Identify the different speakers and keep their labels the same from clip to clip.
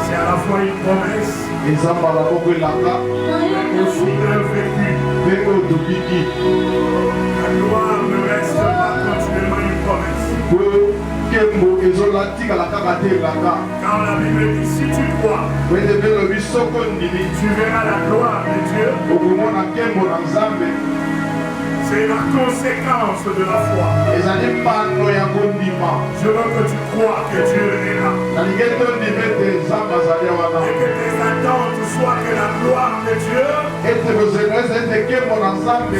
Speaker 1: C'est à la fois une promesse mais aussi un vécu. La gloire ne reste pas continuellement une promesse. Quand la Bible dit si tu crois, tu verras la gloire de Dieu. C'est la conséquence de la foi. Je veux que tu crois que Dieu est là. Et que tes attentes soient que la gloire de Dieu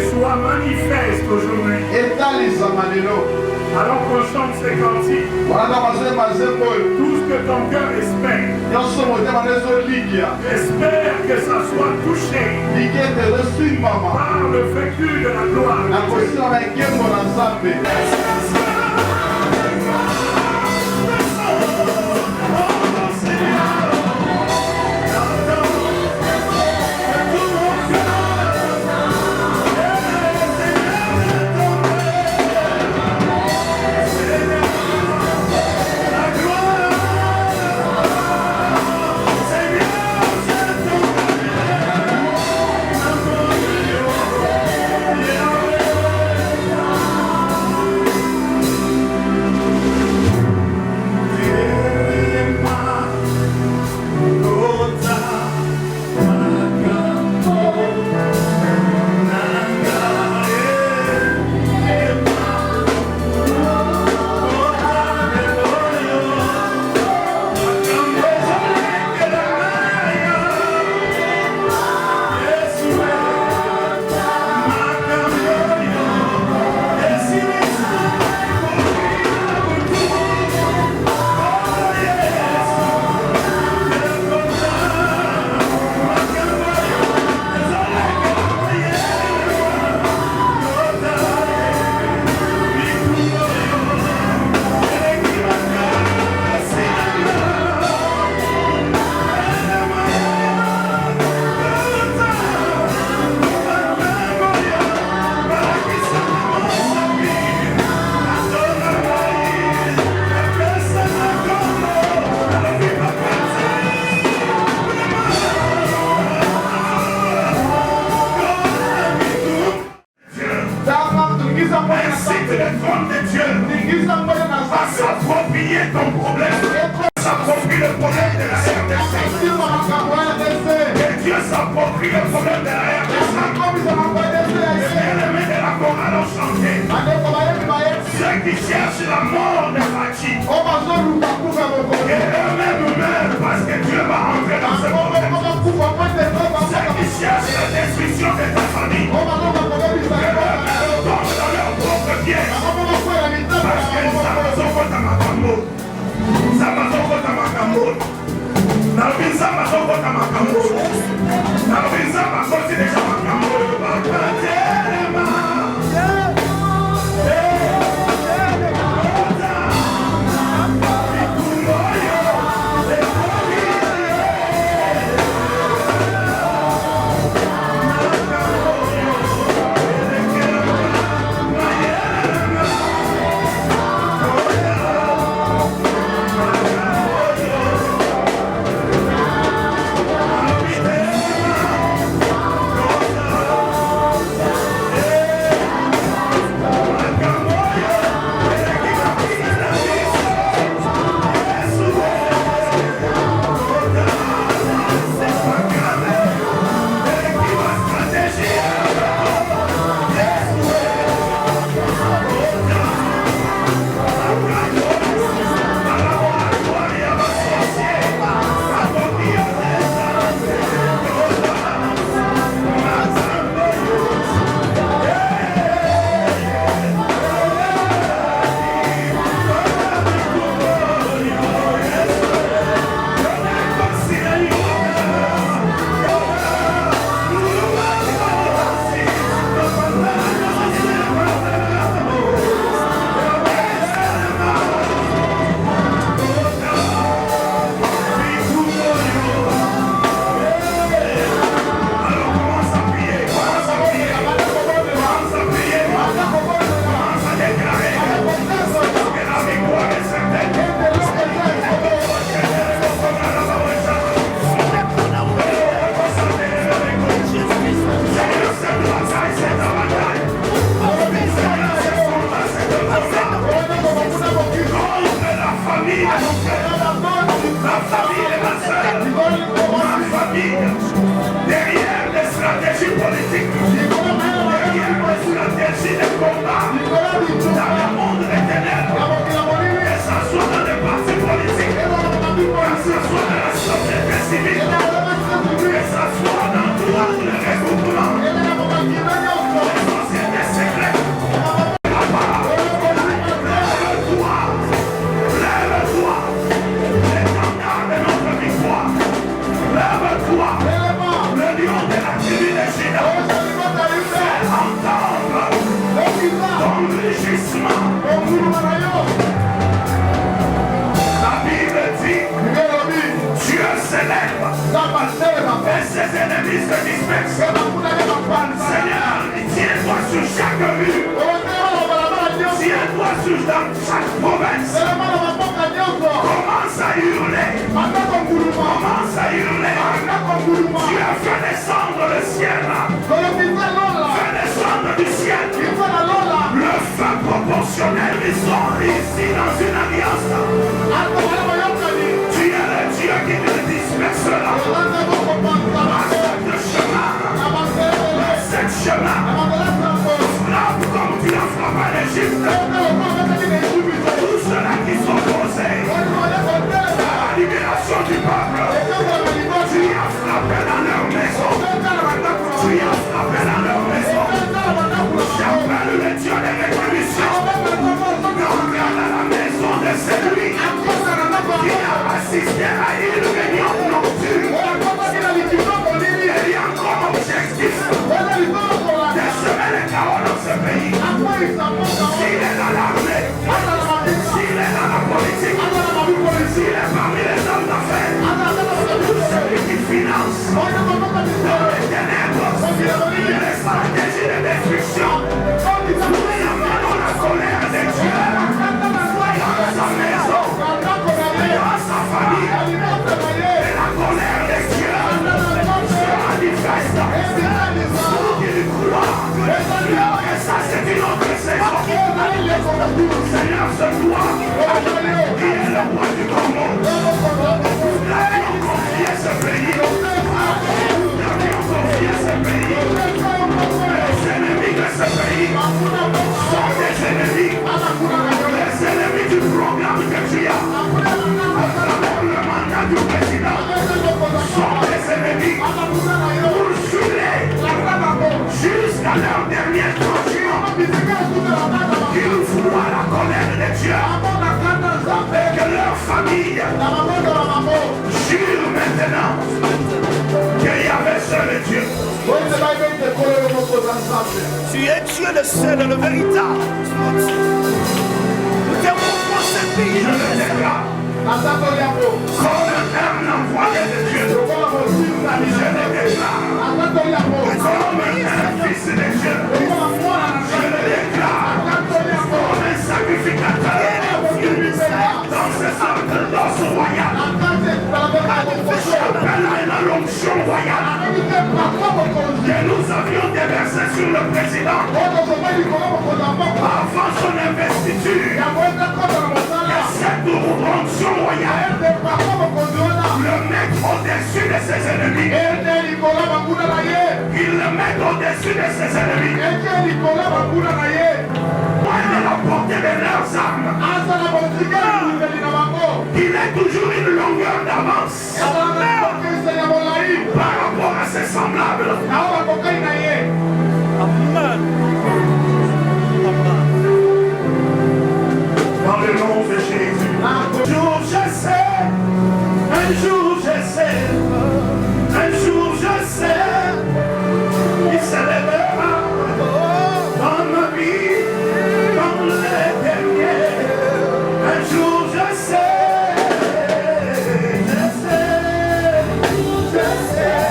Speaker 1: soit manifeste aujourd'hui. Alors qu'on chante ces cantiques, tout ce que ton cœur espère, espère que ça soit touché par le vécu de la gloire.
Speaker 2: Oh,
Speaker 1: famille est mon frère. Ma famille est ma soeur. Ma famille, derrière les stratégies politiques, derrière les stratégies de combat, dans le monde des ténèbres, que ce soit dans les partis politiques, que ce soit dans la société civile, que ce soit dans tout le regroupement, les sociétés secrètes. Lève-toi, l'étendard de notre victoire. Lève-toi, le lion de la tribu de Juda. Fais entendre ton rugissement. La Bible dit, Dieu s'élève et ses ennemis se dispersent. Seigneur, tiens-toi sur chaque rue. Tiens-toi sur dans chaque province. Commence à hurler. Commence à hurler. Tu as fait descendre le ciel. Fais descendre du ciel. Le feu proportionnel ils sont ici dans une alliance. Tu es le Dieu qui te dispersera. Cette chemin. Frappe comme tu as frappé l'Égypte. Tous ceux-là qui sont posés à la libération du peuple. Tu as frappé dans leur maison. Tu as frappé dans leur maison. J'appelle le Dieu des révolutions. D'entrer dans la maison de celui qui a assisté à une réunion nocturne. Il y a encore objectif de semer les chaos dans ce pays. S'il est dans l'armée, s'il est dans la politique, s'il est parmi les hommes d'affaires, celui qui finance dans les ténèbres, les stratégies de destruction, nous amenons la colère de Dieu dans sa maison, dans sa famille, et la colère de Dieu se manifeste. Il croit que ça c'est une autre saison. Seigneur, ce toi qui est le roi du Congo, nous avions confié ce pays. Nous avions confié ce pays. Les ennemis de ce pays sont des ennemis. Les ennemis du programme que tu as à travers le mandat du président sont des ennemis. Poursuivez jusqu'à leur dernier tranchement. Qu'ils voient la colère de Dieu et que leur famille jure maintenant qu'il y avait seul Dieu. Tu es Dieu le seul et le véritable. Nous t'aimons pour ce pays. Je le déclare. Comme un envoyé de Dieu. Je le déclare. Comme un fils de Dieu. Je le déclare. Comme un sacrificateur. Dans ce sacerdoce royal. J'appelle à une onction royale que nous avions déversée sur le président avant son investiture. Que cette onction royale le mette au-dessus de ses ennemis. Il le met au-dessus de ses ennemis. Loin de la portée de leurs armes. Il est toujours une longueur d'avance par rapport à ses semblables. Amen. Dans le nom de Jésus. Un jour je sais, un jour je sais, un jour je sais, il se lèvera dans ma vie, dans les derniers. Un jour je sais. Je sais,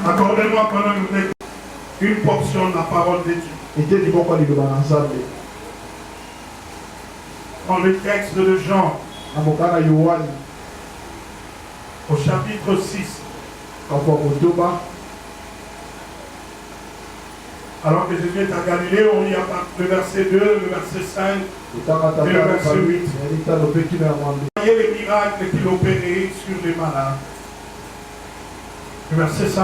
Speaker 1: Accordez-moi pendant une portion de la parole de Dieu. Dans le texte de Jean, au chapitre 6, alors que Jésus est à Galilée, on lit le verset 2, le verset 5 et le verset 8. Voyez les miracles qu'il opérait sur les malades. Le verset 5.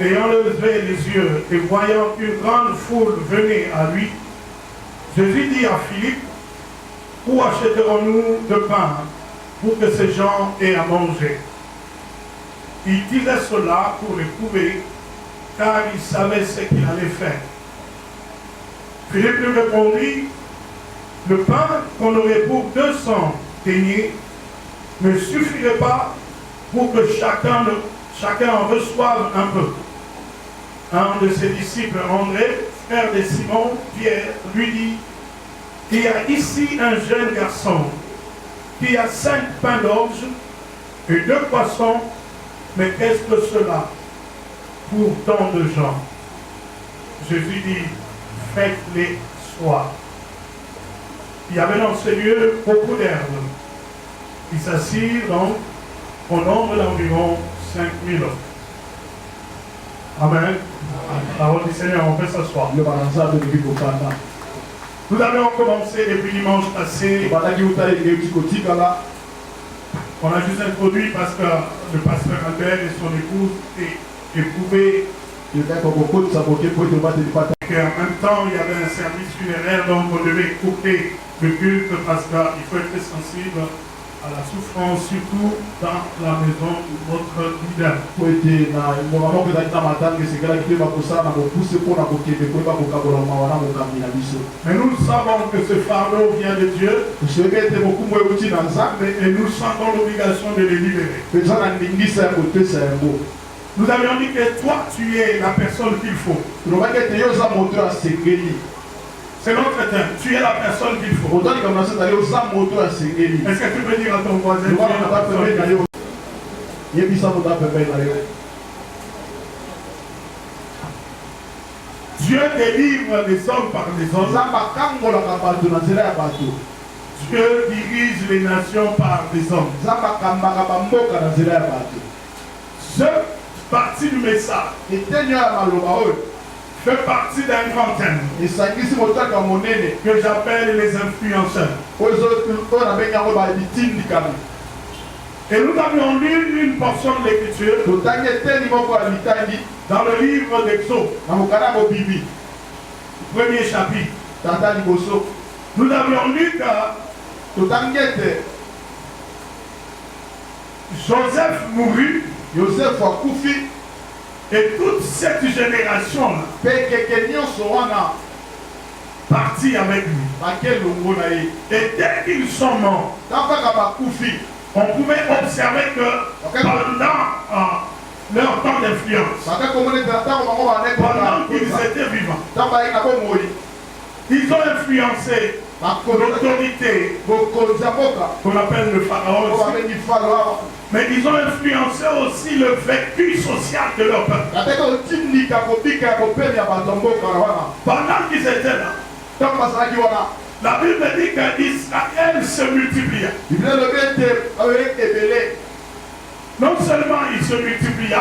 Speaker 1: Ayant levé les yeux et voyant une grande foule venir à lui, Jésus dit à Philippe, où achèterons-nous de pain pour que ces gens aient à manger? Il disait cela pour l'éprouver, car il savait ce qu'il allait faire. Philippe lui répondit, le pain qu'on aurait pour 200 deniers ne suffirait pas pour que chacun en reçoive un peu. un de ses disciples, André, frère de Simon, Pierre, lui dit, il y a ici un jeune garçon qui a 5 pains d'orge et 2 poissons, mais qu'est-ce que cela pour tant de gens? Jésus dit, faites-les soir. Il y avait dans ce lieu beaucoup d'herbes. Ils s'assirent donc au nombre d'environ 5000 hommes. Amen. Parole du Seigneur, on peut s'asseoir. Nous avions commencé depuis dimanche passé. On a juste introduit parce que le pasteur Albert et son épouse éprouvaient qu'en même temps il y avait un service funéraire, donc on devait couper le culte parce qu'il faut être sensible à la souffrance, surtout dans la maison de votre leader. Mais nous savons que ce fardeau vient de Dieu et nous sentons l'obligation de les libérer. Nous avions dit que toi, tu es la personne qu'il faut. C'est notre thème. Tu es la personne qu'il faut. Est-ce que tu peux dire à ton voisin, tu es la personne qu'il faut? Dieu délivre les hommes par les hommes. Dieu dirige les nations par les hommes. Ce partie du message fait partie d'un grand thème que j'appelle les influenceurs. Et nous avions lu une portion de l'écriture dans le livre d'Exode, premier chapitre. Nous avions lu que Joseph mourut, et toute cette génération-là partit avec lui. Et dès qu'ils sont morts, on pouvait observer que pendant leur temps d'influence, pendant qu'ils étaient vivants, ils ont influencé l'autorité qu'on appelle le pharaon, mais ils ont influencé aussi le vécu social de leur peuple. Pendant qu'ils étaient là, la Bible dit qu'Israël se multiplia. Non seulement il se multiplia,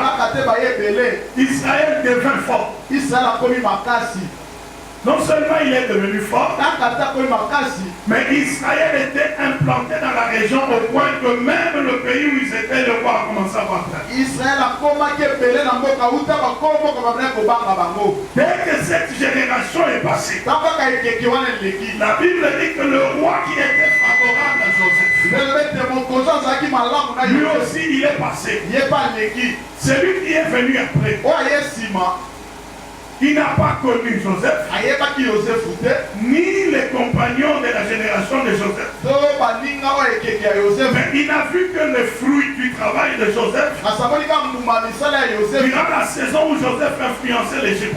Speaker 1: Israël devint fort. Non seulement il est devenu fort, mais Israël était implanté dans la région au point que même le pays où ils étaient, le roi a commencé à battre. Dès que cette génération est passée, la Bible dit que le roi qui était favorable à Joseph, lui aussi il est passé. Celui qui est venu après, il n'a pas connu Joseph, ni les compagnons de la génération de Joseph. Mais il n'a vu que le fruit du travail de Joseph durant la saison où Joseph influençait l'Égypte.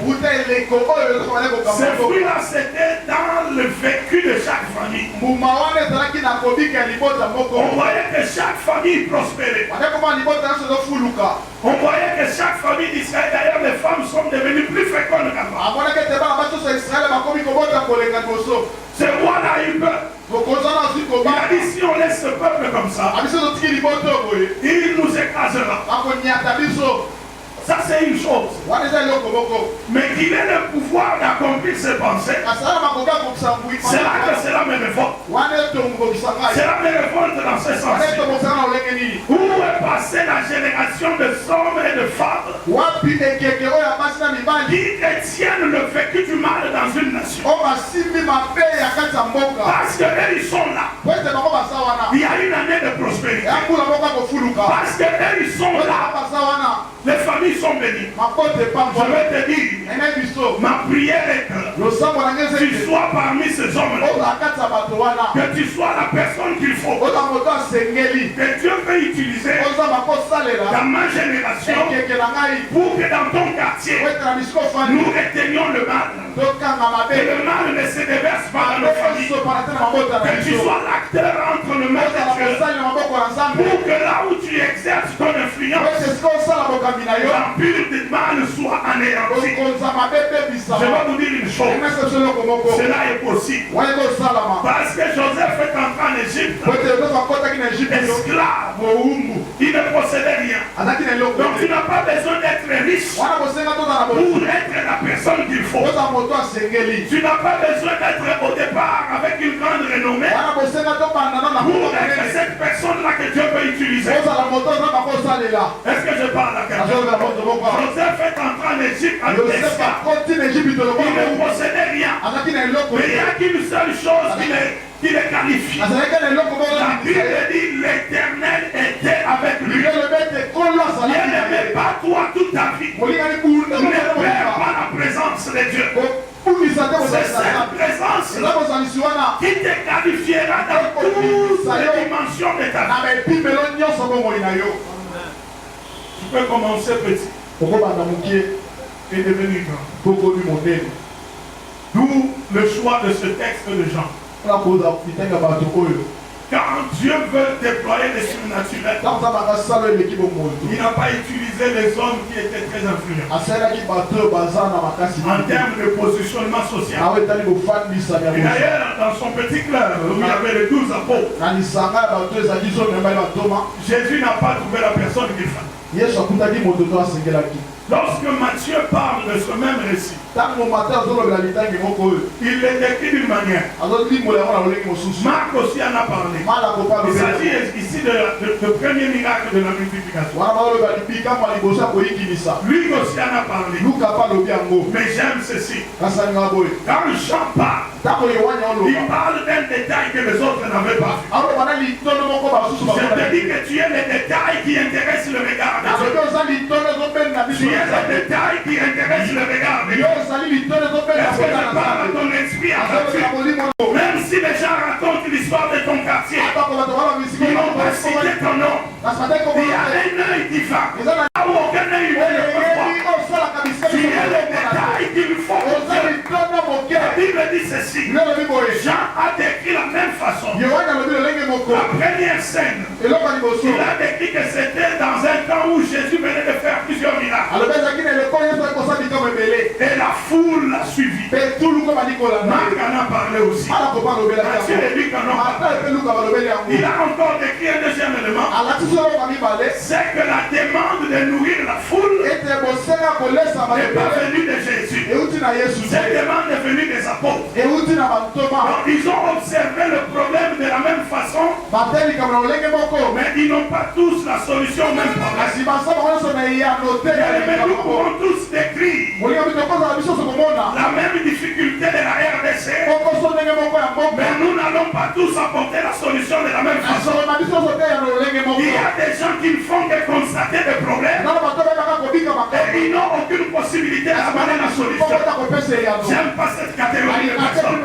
Speaker 1: Ces fruits-là, c'était dans le vécu de chaque famille. On voyait que chaque famille prospérait. On voyait que chaque famille d'Israël, d'ailleurs les femmes sont devenues plus fécondes. Ce roi-là, il a dit si on laisse ce peuple comme ça, il nous écrasera. Ça c'est une chose. Mais qu'il ait le pouvoir d'accomplir ses pensées, c'est là que cela me révolte. Cela me révolte dans ce sens. Où est passée la génération de hommes et de femmes qui détiennent le vécu du mal dans une nation? Parce qu'eux ils sont là. Il y a une année de prospérité. Parce qu'eux ils sont là. Les familles sont bénies. Je vais te dire, ma prière est que tu sois parmi ces hommes-là, que tu sois la personne qu'il faut, que Dieu peut peut utiliser dans ma génération pour que dans ton quartier, nous retenions le mal. Que le mal ne se déverse pas dans nos familles. Que tu sois l'acteur entre le mal et Dieu. Pour que là où tu exerces ton influence, l'empire du mal soit anéanti. Je vais vous dire une chose. Cela est possible. Parce que Joseph est entré en Égypte. Esclave. Il ne possédait rien. Donc tu n'as pas besoin d'être riche pour être la personne qu'il faut. Tu n'as pas besoin d'être au départ avec une grande renommée pour être cette personne-là que Dieu peut utiliser. Est-ce que je parle à quelqu'un? Joseph est entré en Égypte en esclave. Il ne possédait rien. Mais il n'y a qu'une seule chose qui le qualifie. La Bible dit l'Éternel était avec lui. Il n'aimait pas toi toute ta vie. Ne perds pas la présence de Dieu. C'est cette présence qui te qualifiera dans toutes les dimensions de ta vie. Tu peux commencer petit et devenir grand. D'où le choix de ce texte de Jean. Quand Dieu veut déployer les surnaturels, il n'a pas utilisé les hommes qui étaient très influents en termes de positionnement social. Et d'ailleurs, dans son petit cœur, où il y avait les 12 apôtres, Jésus n'a pas trouvé la personne qu'il fallait. Lorsque Matthieu parle de ce même récit, il le décrit d'une manière. Marc aussi en a parlé. Il s'agit ici de premier miracle de la multiplication. Lui aussi en a parlé. Mais j'aime ceci. Quand Jean parle, il parle d'un détail que les autres n'avaient pas vu. Je te dis que tu es le détail qui intéresse le regard de Dieu. Le détail qui intéresse le regard de Dieu. Est-ce que je parle à ton esprit à même si les gens racontent l'histoire de ton quartier, ils n'ont pas cité ton nom. Il y a un œil qui va. Là où aucun œil ne peut voir. Tu es le détail qu'il faut. La Bible dit ceci. Jean a décrit la même façon. La première scène, il a décrit que c'était dans un temps où Jésus venait de faire plusieurs miracles. Et la foule l'a suivi. Marc en a parlé aussi. Matthieu et Luc en ont parlé. Il a encore décrit un deuxième élément. C'est que la demande de nourrir la foule n'est pas venue de Jésus. Cette demande est venue des apôtres. Donc ils ont observé le problème de la même façon, mais ils n'ont pas tous la solution au même problème. Mais nous pouvons tous décrire la même difficulté de la RDC, mais nous n'allons pas tous apporter la solution de la même façon. Il y a des gens qui ne font que constater des problèmes et ils n'ont aucune possibilité d'amener la solution. J'aime pas cette catégorie de personnes,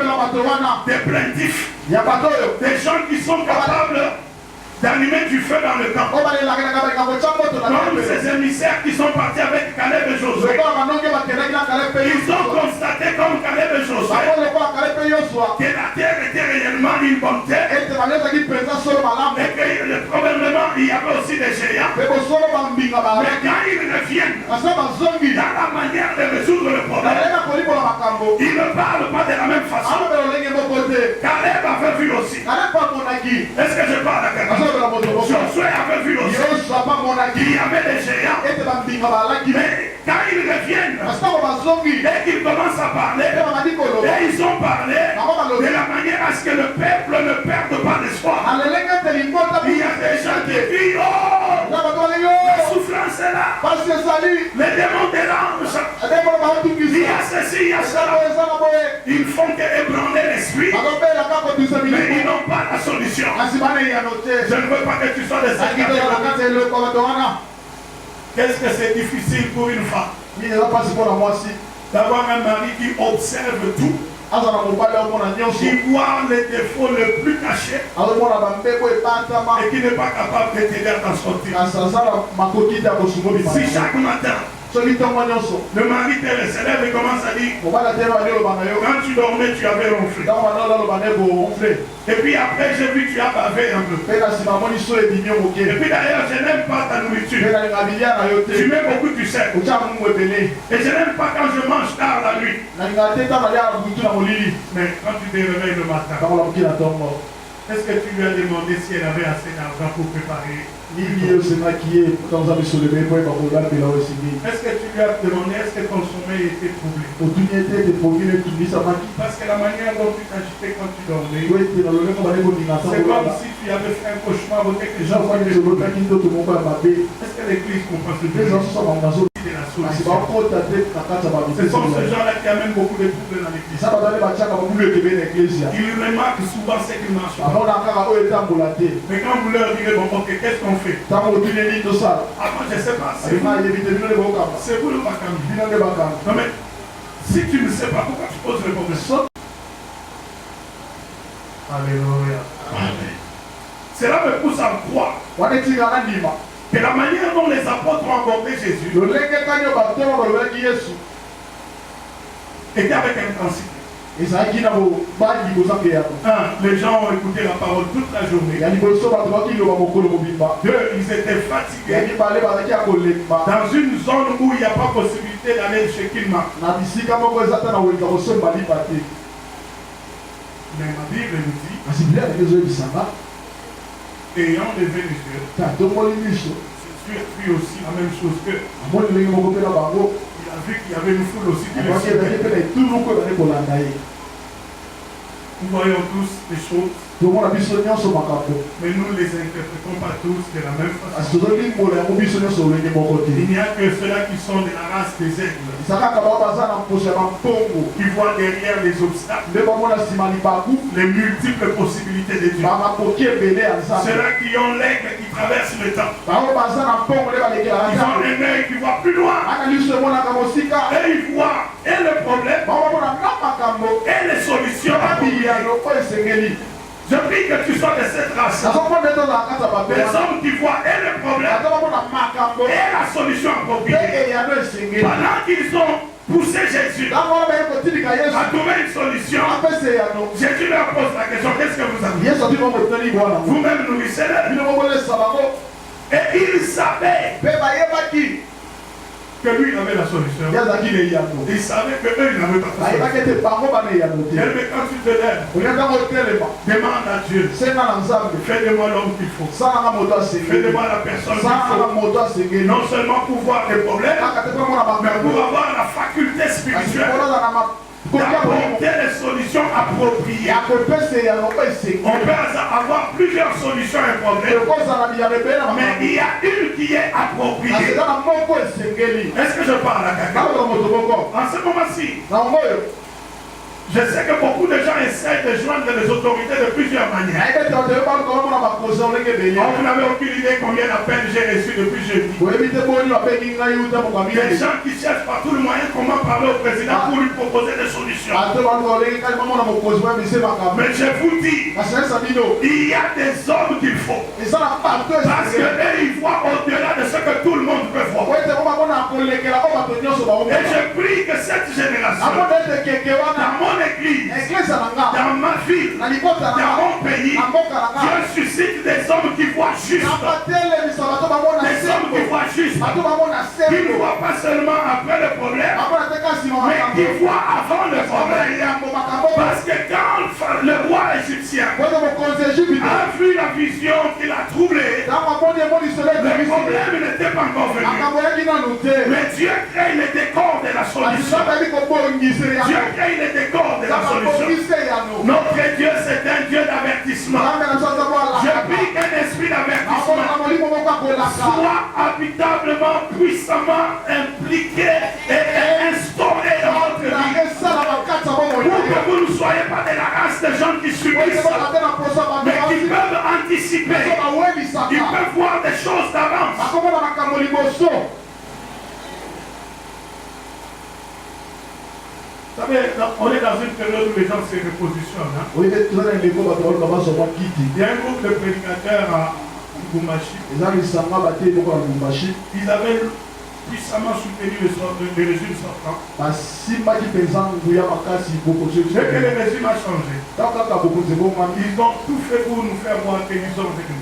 Speaker 1: des plaintifs, des gens qui sont capables d'allumer du feu dans le camp. Comme ces émissaires qui sont partis avec Caleb et Josué. Ils ont constaté comme Caleb et Josué que la terre était réellement une bonne terre. Et que probablement il y avait aussi des géants. Mais quand ils reviennent dans la manière de résoudre le problème, ils ne parlent pas de la même façon. Caleb avait vu aussi. Est-ce que je parle à quelqu'un? Josué avait vu aussi. Il y avait des géants. Mais quand ils reviennent, dès qu'ils commencent à parler, et ils ont parlé de la manière à ce que le peuple ne perde pas d'espoir. Il y a des gens qui disent, oh, la souffrance est là. Les démons dérangent. Il y a ceci, il y a cela. Ils font qu'ébranler l'esprit, mais ils n'ont pas la solution. Je ne veux pas que tu sois de cette catégorie. Qu'est-ce que c'est difficile pour une femme d'avoir un mari qui observe tout qui voit les défauts les plus cachés et qui n'est pas capable de t'aider à t'en sortir. Si chaque matin, le mari se lève et commence à dire, quand tu dormais, tu avais ronflé. Et puis après, j'ai vu que tu as bavé un peu. Et puis d'ailleurs, je n'aime pas ta nourriture. Tu mets beaucoup du sel. Et je n'aime pas quand je mange tard la nuit. Mais quand tu te réveilles le matin, est-ce que tu lui as demandé si elle avait assez d'argent pour préparer? Est-ce que tu lui as demandé est-ce que ton sommeil était troublé? Parce que la manière dont tu t'agitais quand tu dormais, c'est comme si tu avais fait un cauchemar ou quelque chose. Est-ce que l'église comprend ce que de la solution? Ce sont ces gens-là qui amènent beaucoup de troubles dans l'église. Ils remarquent souvent ce qui marche pas. Mais quand vous leur direz, bon, ok, qu'est-ce qu'on fait? Après, je ne sais pas, c'est vous le Bakam. Non mais, si tu ne sais pas, pourquoi tu poses le problème? Alléluia. Amen. Cela me pousse à croire que la manière dont les apôtres ont abordé Jésus était avec intensité. Les gens ont écouté la parole toute la journée. Deux, ils étaient fatigués dans une zone où il n'y a pas possibilité d'aller chez Kilma. Mais ma Bible nous dit, ayant levé les yeux, Jésus aussi la même chose que. Il a vu qu'il y avait une foule aussi qui le suivait. Nous voyons tous les choses, mais nous ne les interprétons pas tous de la même façon. Il n'y a que ceux-là qui sont de la race des aigles, qui voient derrière les obstacles, les multiples possibilités de Dieu. Ceux-là qui ont l'aigle qui traverse le temps. Ils ont un œil qui voit plus loin. Et ils voient et le problème et les solutions. Je prie que tu sois de cette race. Les hommes qui voient et le problème et la solution appropriée. Pendant qu'ils ont poussé Jésus à trouver une solution, Jésus leur pose la question, qu'est-ce que vous avez? Vous-même nourrissez-les. Et il savait que lui il avait la solution. Il savait que eux ils n'avaient pas la solution. Mais quand tu te lèves, demande à Dieu, fais de moi l'homme qu'il faut. Fais de moi la personne qu'il faut. Non seulement pour voir les problèmes, mais pour avoir la faculté spirituelle d'apporter les solutions appropriées. On peut avoir plusieurs solutions à un problème, mais il y a une qui est appropriée. Est-ce que je parle à quelqu'un? En ce moment-ci, je sais que beaucoup de gens essaient de joindre les autorités de plusieurs manières. Vous n'avez aucune idée combien d'appels j'ai reçus depuis jeudi. Des gens qui cherchent par tous les moyens comment parler au président pour lui proposer des solutions. Mais je vous dis, il y a des hommes qu'il faut. Parce qu'eux, ils voient au-delà de ce que tout le monde peut voir. Et je prie que cette génération, dans mon église, dans ma vie, dans mon pays, Dieu suscite des hommes qui voient juste. Des hommes qui voient juste. Qui ne voient pas seulement après le problème, mais qui voient avant le problème. Parce que quand le roi égyptien a vu la vision qui l'a troublé, le problème n'était pas encore venu. Mais Dieu crée les décors de la solution. Dieu crée les décors de la solution. Notre Dieu, c'est un Dieu d'avertissement. Je prie qu'un esprit d'avertissement soit habitablement, puissamment impliqué et instauré dans votre vie. Pour que vous ne soyez pas de la race de gens qui subissent, mais qui peuvent anticiper. Ils peuvent voir des choses d'avance. Vous savez, on est dans une période où les gens se repositionnent. Hein?
Speaker 2: Il y a un groupe
Speaker 1: de prédicateurs à Lubumbashi.
Speaker 2: Ils
Speaker 1: avaient puissamment soutenu le régime sortant. Mais que le régime a changé. Ils ont tout fait pour nous faire voir que nous sommes avec nous.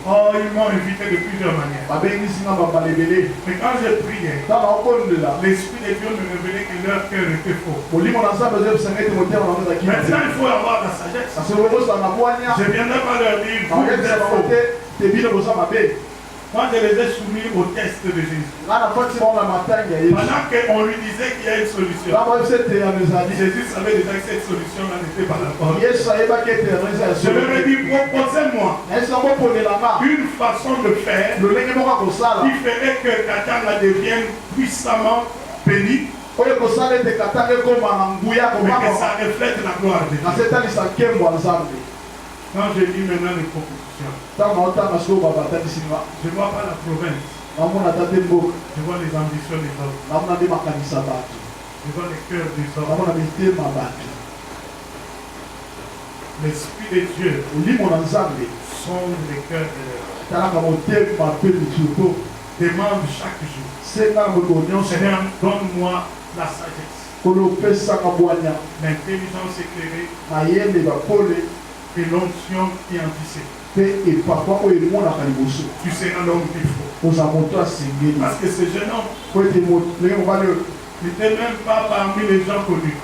Speaker 1: Oh, ils m'ont invité de plusieurs manières. Mais quand j'ai prié, l'Esprit de Dieu me révélait que leur cœur était faux. Maintenant, il faut avoir la sagesse. Je ne viendrai pas leur dire, vous êtes faux. Moi, je les ai soumis au test de Jésus. Pendant qu'on lui disait qu'il y a une solution, Jésus savait déjà que cette solution-là n'était pas la bonne. Je leur ai dit, proposez-moi une façon de faire qui ferait que Katanga devienne puissamment béni, mais que ça reflète la gloire de Dieu. Quand je lis maintenant les propositions, je ne vois pas la province. Je vois les ambitions des hommes. Je vois les cœurs des hommes. L'Esprit de Dieu sonde les cœurs de l'homme. Demande chaque jour, Seigneur, donne-moi la sagesse, l'intelligence éclairée et l'onction qui anticipe. Tu seras l'homme qu'il faut. Parce que ce jeune homme n'était même pas parmi les gens connus.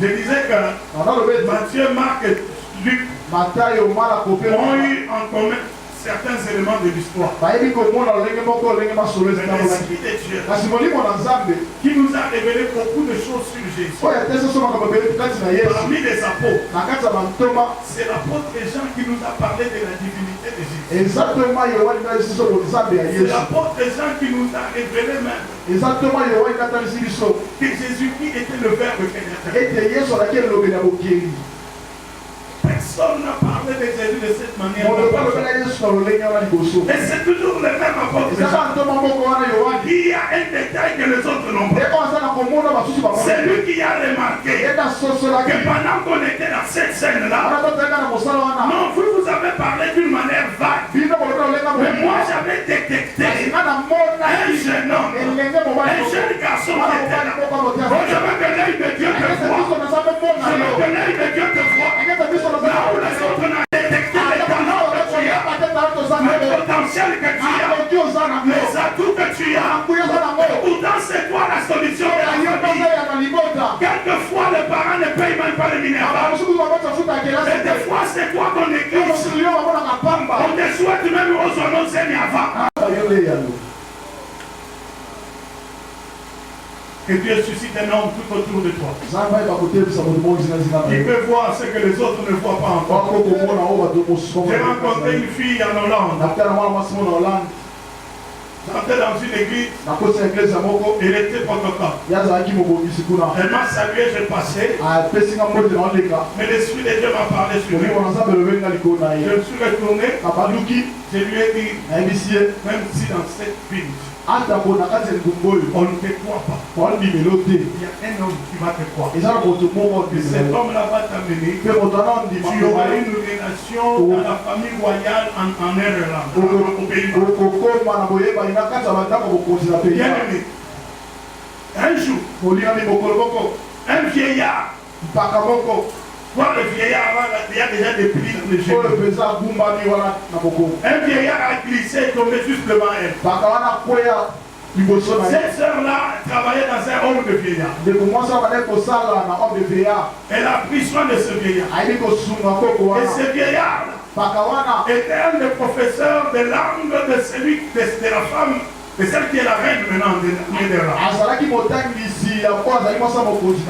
Speaker 1: Je disais que Matthieu, Marc et Luc ont eu en commun certains éléments de l'histoire. L'Esprit de Dieu qui nous a révélé beaucoup de choses sur Jésus. Parmi les apôtres, c'est l'apôtre Jean qui nous a parlé de la divinité de Jésus. C'est l'apôtre Jean qui nous a révélé même que Jésus-Christ était le Verbe créateur. Personne n'a parlé de Jésus de cette manière. Et c'est toujours le même apôtre. Il y a un détail que les autres n'ont pas. C'est lui qui a remarqué que pendant qu'on était dans cette scène-là, non, vous avez parlé d'une manière vague. Mais moi, j'avais détecté un jeune homme, un jeune garçon qui était là. Oh, je veux que l'œil de Dieu te voie. Je veux que l'œil de Dieu te voie. Là où les autres n'ont détecté les talents que tu as, le potentiel que tu as, les atouts que tu as, pourtant c'est toi la solution de la famille. Quelquefois les parents ne payent même pas le minéral. Et des fois c'est toi qu'on éclipse. On te souhaite même aux honneurs avant. Que Dieu suscite un homme tout autour de toi. Il peut voir ce que les autres ne voient pas encore. J'ai rencontré une fille en Hollande. J'entrais dans une église. Elle était protocole. Elle m'a salué, je passais. Mais l'Esprit de Dieu m'a parlé sur lui. Je me suis retourné. Je lui ai dit, même si dans cette ville, on ne te croit pas. Il y a un homme qui va te croire. Et cet homme-là va t'amener. Tu auras une relation dans la famille royale en Irlande. Bien aimé. Un jour, un vieillard. Voir le vieillard, il y a déjà des plis dans les genoux. Un vieillard a glissé et tombé juste devant elle. Cette sœur-là travaillait dans un homme de vieillard. Elle a pris soin de ce vieillard. Et ce vieillard était un des professeurs de langue de la femme, de celle qui est la reine maintenant de Néderlande.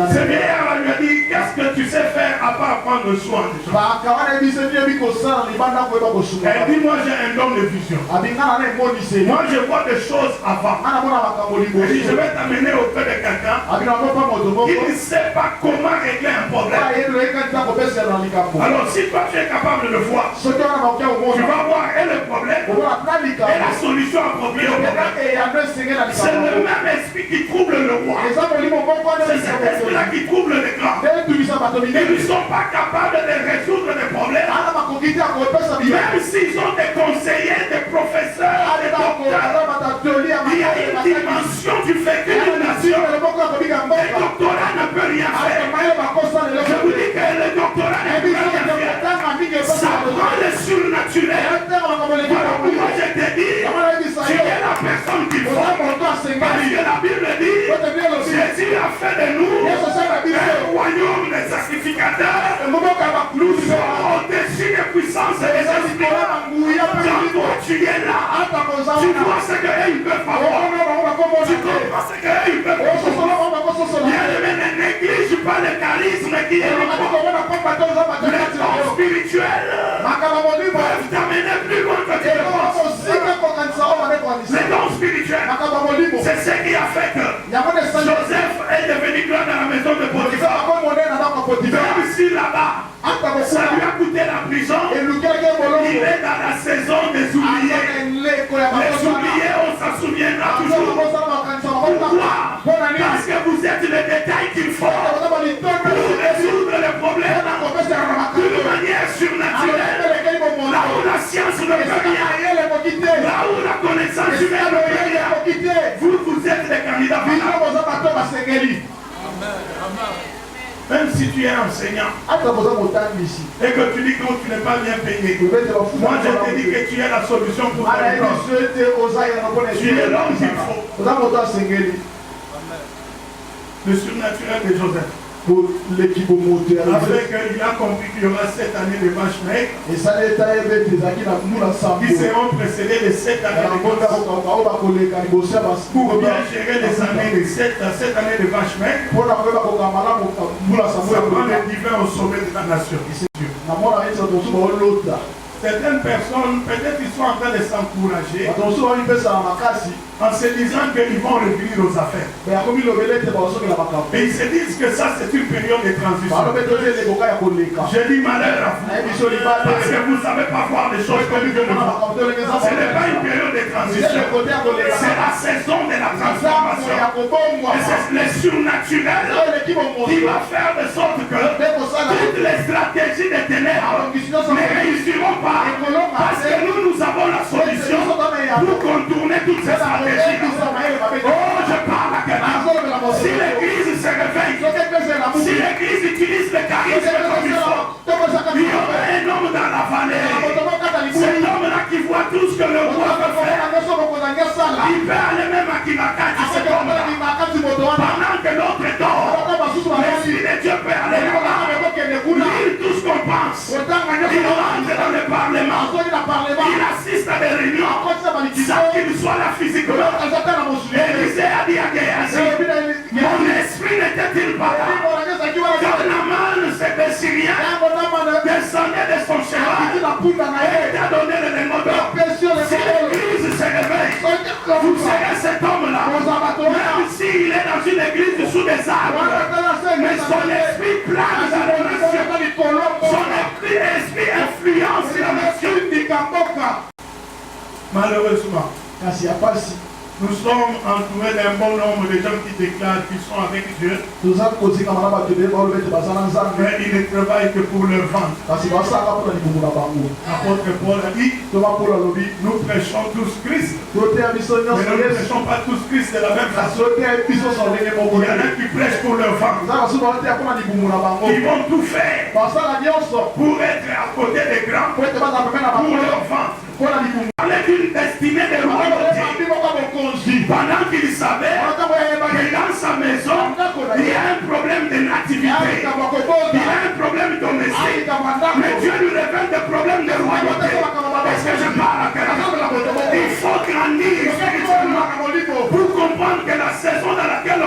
Speaker 1: Ce vieillard lui a dit, qu'est-ce que tu sais faire à part prendre soin des gens? Elle dit, moi j'ai un don de vision. Moi je vois des choses avant. Elle dit, je vais t'amener auprès de quelqu'un qui ne sait pas comment régler un problème. Alors si toi tu es capable de le voir, tu vas voir et le problème et la solution appropriée au problème. C'est le même esprit qui trouble le roi. C'est cet esprit-là qui trouble les grands. Ils ne sont pas capables de résoudre les problèmes. Même s'ils ont des conseillers, des professeurs, des docteurs, il y a une dimension du fait que une nation, le doctorat ne peut rien faire. Je vous dis que le doctorat ne peut rien faire. Ça prend le surnaturel. Voilà pourquoi je te dis, tu es la personne qu'il faut. Parce que la Bible dit, Jésus a fait de nous un royaume de sacrificateurs. Nous sommes au-dessus des puissances et des esprits. Quand toi tu es là, tu vois ce qu'ils peuvent avoir. Tu comprends ce qu'ils peuvent avoir. Bien-aimé, ne néglige pas le charisme qui est là. Les dons spirituels peuvent t'amener plus loin que tu le penses. Les dons spirituels, c'est ce qui a fait que Joseph est devenu grand dans la maison de Potiphar. Même si là-bas, ça lui a coûté la prison, il est dans la saison des oubliés. Les oubliés, on s'en souviendra toujours. Pourquoi? Parce que vous êtes le détail qu'il faut pour résoudre les problèmes d'une manière surnaturelle. Là où la science ne peut rien, là où la connaissance humaine ne peut rien, vous êtes les candidats. Même si tu es enseignant et que tu dis que tu n'es pas bien payé, moi je te dis que tu es la solution pour ta école. Tu es l'homme qu'il faut. Le surnaturel de Joseph. Avec qu'il a compris qu'il y aura 7 années de vaches maigres qui seront précédées de 7 années de vaches. Pour bien gérer les années de 7 années de vaches maigres, ça prend le divin au sommet de la nation. Certaines personnes, peut-être ils sont en train de s'encourager en se disant qu'ils vont revenir aux affaires. Et ils se disent que ça c'est une période de transition. Je dis malheur à vous, parce que vous ne savez pas voir les choses comme Dieu le voit. Ce n'est pas une période de transition, c'est la saison de la transformation. Et c'est le surnaturel qui va faire de sorte que toutes les stratégies des ténèbres ne réussiront pas. Parce que nous avons la solution pour contourner toutes ces stratégies. Oh, je parle à quelqu'un. Si l'église se réveille, si l'église utilise le charisme comme il faut, il y aura un homme dans la vallée. Cet homme-là qui voit tout ce que le roi veut faire. Il peut aller même à Kinakati, cet homme-là. Pendant que l'autre dort, l'Esprit de Dieu peut aller là-bas. Lire tout ce qu'on pense. Il rentre dans le Parlement. Il assiste à des réunions. Sans qu'il soit là physiquement. Élisée a dit à Géasi, mon esprit n'était-il pas là? Quand Naaman, c'était Syrien, descendait de son cheval et t'a donné le démodeur. Si l'église se réveille, vous serez cet homme-là. Même s'il est dans une église sous des arbres, mais son esprit plane dans la nation. Son esprit influence la nation. Malheureusement, nous sommes entourés d'un bon nombre de gens qui déclarent qu'ils sont avec Dieu, mais ils ne travaillent que pour leur ventre. L'apôtre Paul a dit, nous prêchons tous Christ, mais nous ne prêchons pas tous Christ de la même façon. Il y en a qui prêchent pour leur ventre. Ils vont tout faire pour être à côté des grands, pour leur ventre. Parler d'une destinée de royauté. Pendant qu'il savait que dans sa maison, il y a un problème de nativité, il y a un problème domestique, mais Dieu lui révèle des problèmes de royauté. Est-ce que je parle à quelqu'un? Il faut grandir spirituellement pour comprendre que la saison dans laquelle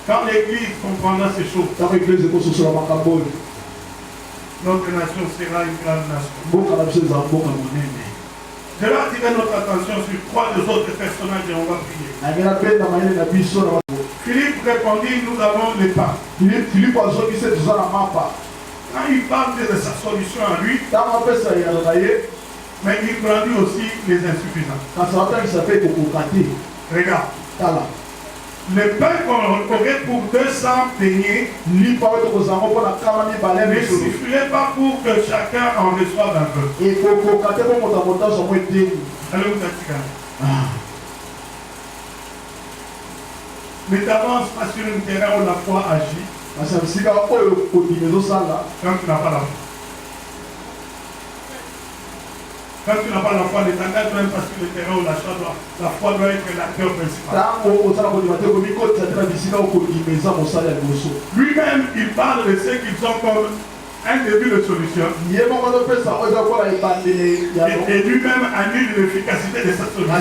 Speaker 1: Quand l'Église comprendra ces choses, notre nation sera une grande nation. Je vais attirer notre attention sur 3 des autres personnages et on va prier. Philippe répondit, nous avons les pas. Quand il parle de sa solution à lui, mais il grandit aussi les insuffisants. Regarde. Le pain qu'on aurait pour 200 deniers ne suffirait pas pour que chacun en reçoive un peu. Allez, vous êtes mais t'avances pas sur un terrain où la foi agit quand tu n'as pas la foi. Quand tu n'as pas la foi, ne t'engage même pas sur le terrain où la foi doit être l'acteur principal. Lui-même, il parle de ceux qui sont comme un début de solution. Et lui-même annule l'efficacité de cette solution.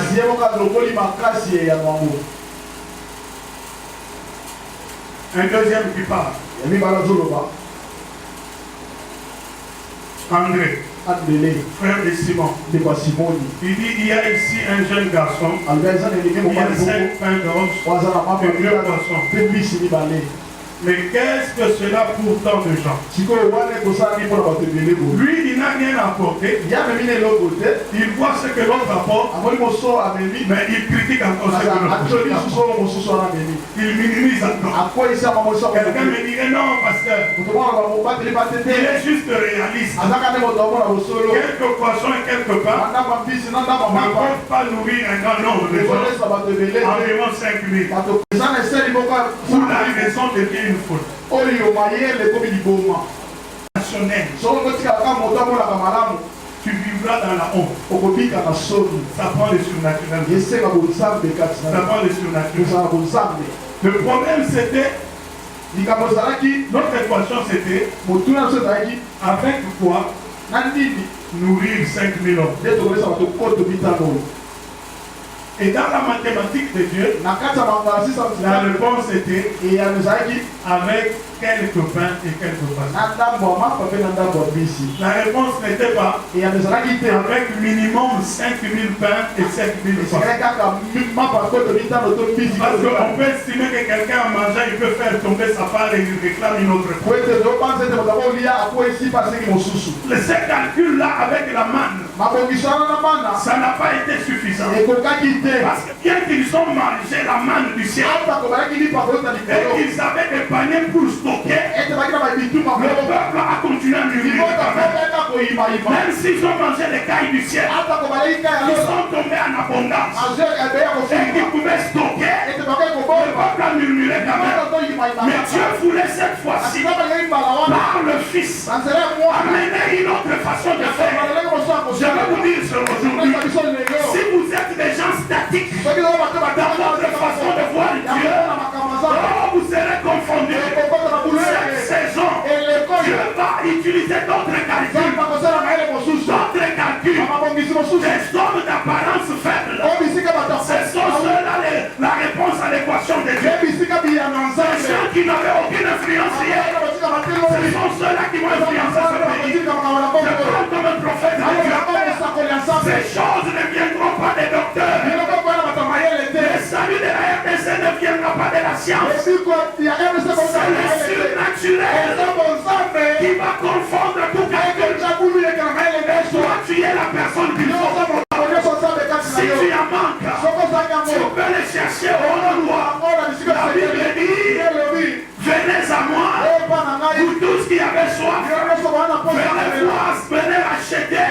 Speaker 1: Un deuxième qui parle. André, frère de Simon. Il dit, il y a ici un jeune garçon. Il y a 5 pains d'orge et 2 poissons. Mais qu'est-ce que cela pour tant de gens? Lui, il n'a rien apporté. Il voit ce que l'autre apporte, mais il critique encore ce que l'autre apporte. Il minimise encore. Quelqu'un me dirait non, pasteur. Il est juste réaliste. Quelques poissons et quelques pains ne peuvent pas nourrir un grand nombre de gens. Environ 5000. Pour la raison de Dieu. Tu vivras dans la honte. Ça prend le surnaturel. Ça prend le surnaturel. Le problème c'était, notre équation c'était, avec quoi nourrir 5000 hommes. Et dans la mathématique de Dieu, la réponse était avec quelques pains et quelques poissons. La réponse n'était pas avec minimum 5000 pains et 5000 poissons. Parce qu'on peut estimer que quelqu'un en mangeant, il peut faire tomber sa part et il réclame une autre part. Ce calcul-là avec la manne, ça n'a pas été suffisant. Parce que bien qu'ils ont mangé la manne du ciel, et qu'ils avaient des paniers pour stocker, le peuple a continué à mûrir. Même s'ils ont mangé les cailles du ciel, ils sont tombés en abondance. Et qu'ils pouvaient stocker, le peuple a murmuré quand même. Mais Dieu voulait cette fois-ci, par le Fils, amener une autre façon de faire. Je vais vous dire ce aujourd'hui, si vous êtes des gens statiques dans votre façon de voir Dieu, vous serez confondus. Cette saison, Dieu va utiliser d'autres calculs. D'autres calculs. Des hommes d'apparence faible. Ce sont ceux-là la réponse à l'équation de Dieu. Ceux qui n'avaient aucune influence hier. Ce sont ceux-là qui vont influencer ce pays. Je parle comme un prophète de Dieu. Ces choses ne viendront pas des docteurs. Le salut de la RDC ne viendra pas de la science. C'est le surnaturel qui va confondre tout calcul. Et toi, tu es la personne qu'il faut. Si tu en manques, tu peux les chercher au roi. La Bible dit, venez à moi, vous tous qui avez soif, venez voir, venez acheter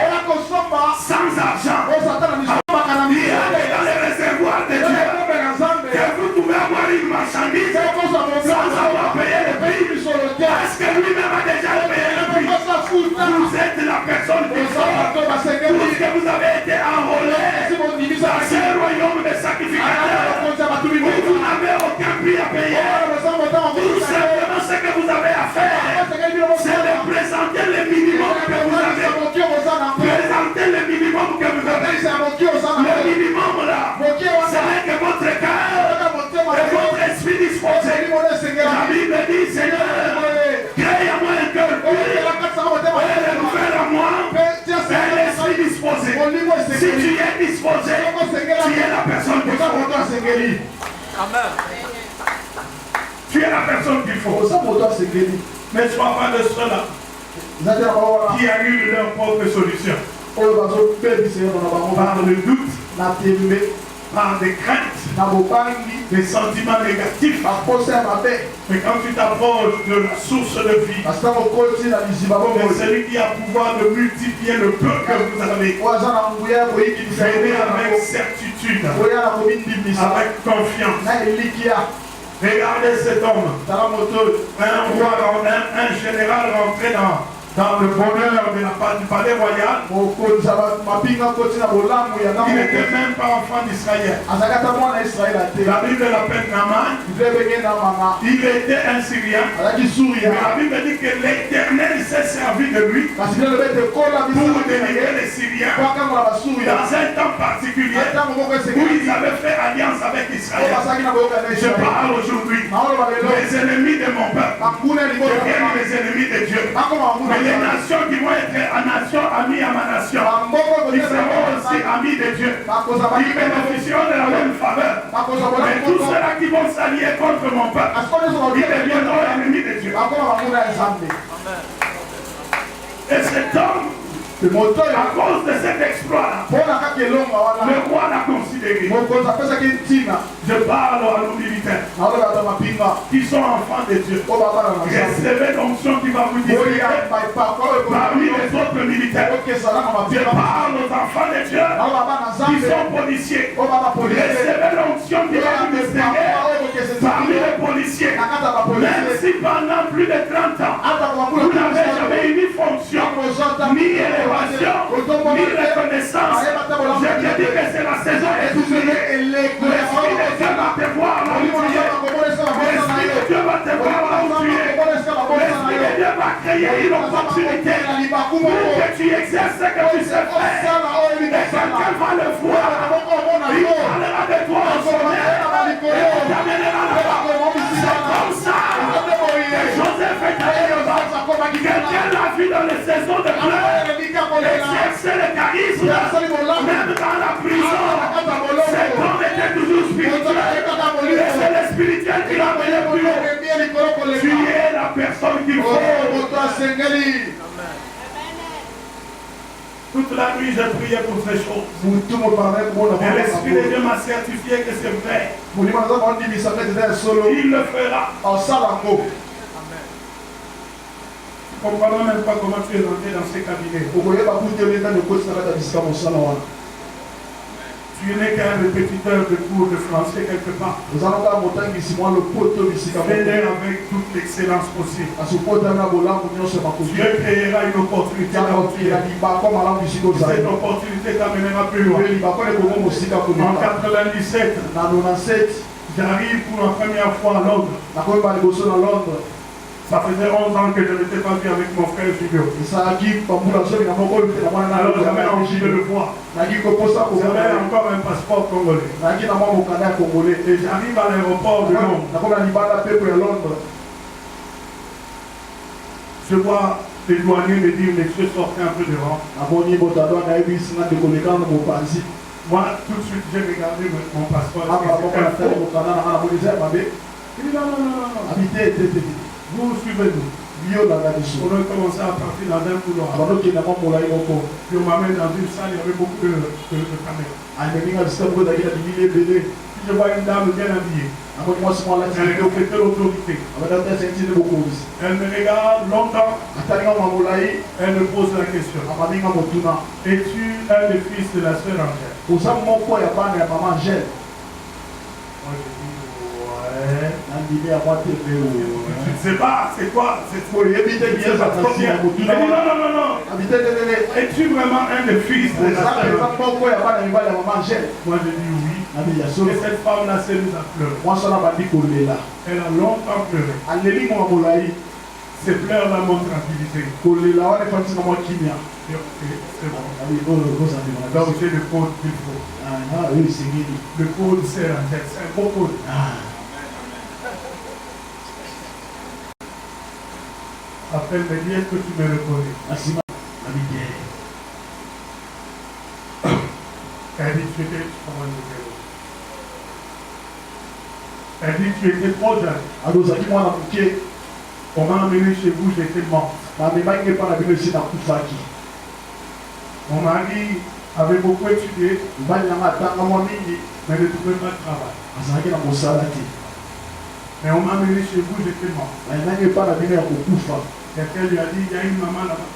Speaker 1: sans argent. Il y a dans les réservoirs de Dieu que vous pouvez avoir une marchandise sans avoir payé le prix. Est-ce que lui-même a déjà payé le prix? Vous êtes la personne qui sort. Tout ce que vous avez été enrôlé dans ce royaume de sacrificateurs, vous n'avez aucun prix à payer. Tout simplement ce que vous avez à faire, c'est de présenter le minimum que vous avez. Présenter le minimum que vous avez.
Speaker 2: Amen.
Speaker 1: Tu es la personne qu'il faut. Mais ne sois pas le seul qui a eu leur propre solution. Par le doute, par des craintes, des sentiments négatifs. Mais quand tu t'approches de la source de vie, de celui qui a pouvoir de multiplier le peu que vous avez, venez avec certitude, avec confiance. Regardez cet homme, un général rentré dans le bonheur du palais royal. Il n'était même pas enfant d'Israël. La Bible l'appelle Naaman. Il était un Syrien. Mais la Bible dit que l'Éternel s'est servi de lui pour délivrer les Syriens dans un temps particulier où ils avaient fait alliance avec Israël. Je parle aujourd'hui. Les ennemis de mon peuple deviennent les ennemis de Dieu. Les nations qui vont être nations amies à ma nation, ils seront aussi amis de Dieu. Ils bénéficieront de la même faveur. Mais tous ceux-là qui vont s'allier contre mon peuple, ils deviendront ennemis de Dieu. Et cet homme, à cause de cet exploit-là, le roi l'a considéré. Je parle à nos militaires qui sont enfants de Dieu. Recevez l'onction qui va vous dire parmi les autres militaires. Je parle aux enfants de Dieu qui sont policiers. Recevez l'onction qui va vous distinguer parmi les policiers. Même si pendant plus de 30 ans, vous n'avez jamais eu ni fonction, ni élévation, ni reconnaissance, je te dis que c'est la saison étudiée. L'Esprit de Dieu va te voir là où tu es. L'Esprit de Dieu va te voir là où tu es. L'Esprit de Dieu va créer une opportunité pour que tu exerces ce que tu sais faire. Et quelqu'un va le voir. Il parlera de toi en sommet. Et il t'amènera là-bas. C'est comme ça que Joseph est allé là-bas. Quelqu'un l'a vu dans les saisons de pleurs. Exercer le charisme, même dans la prison. Cet homme était toujours spirituel. Et c'est le spirituel qui l'a mené plus haut. Tu es la personne qu'il faut. Toute la nuit, j'ai prié pour ces choses. Et l'Esprit de Dieu m'a certifié que c'est vrai. Il le fera. Je ne comprends même pas comment tu es rentré dans ces cabinets. Tu n'es qu'un répétiteur de cours de français quelque part. Fais-le avec toute l'excellence possible. Dieu créera une opportunité. Cette opportunité t'amènera plus loin. En 97, j'arrive pour la première fois à Londres. Ça faisait 11 ans que je n'étais pas vu avec mon frère Julio. Alors j'avais envie de le voir. J'avais encore un passeport congolais. Et j'arrive à l'aéroport de Londres. Je vois les douaniers me dire, messieurs, sortez un peu devant. Moi, tout de suite, j'ai regardé mon passeport. Il dit non. Vous suivez-nous. On a commencé à partir dans un couloir. Puis on m'amène dans une salle, il y avait beaucoup de caméras. Puis je vois une dame bien habillée. Elle est de l'autorité. Elle me regarde longtemps. Elle me pose la question. Es-tu un des fils de la sœur Angèle? Moi je dis ouais. Je ne sais pas, c'est quoi? C'est trop bien. Non. Es-tu vraiment un des fils de la sœur? Moi je dis oui. Et cette femme-là s'est mise à pleurer. Elle a longtemps pleuré. Ces pleurs-là m'ont tranquillisé. Ok, c'est bon. Donc j'ai le code qu'il faut. Le code c'est un beau code. Après, me dit, est-ce que tu me reconnais? Elle dit, tu étais comment nous. Elle dit, tu étais trop jeune. On m'a amené chez vous, j'étais morte. Mon mari avait beaucoup étudié, mais ne trouvait pas de travail. Mais on m'a amené chez vous, j'étais mort. Quelqu'un lui a dit, il y a une maman là-bas,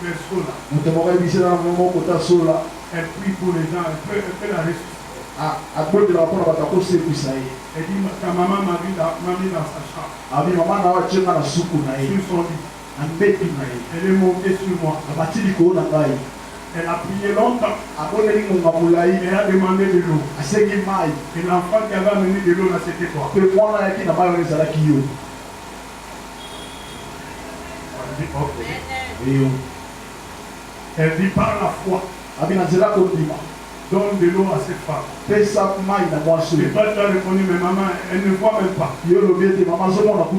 Speaker 1: elle prie pour les gens, elle peut la ressusciter. Elle dit, ta maman m'a mis dans sa chambre. Sur son lit. Elle est montée sur moi. Elle a prié longtemps. Elle a demandé de l'eau. Et l'enfant qui avait amené de l'eau là, c'était toi. Elle dit, ok. Elle dit, par la foi, donne de l'eau à cette femme. Et toi, tu as répondu, mais maman, elle ne voit même pas.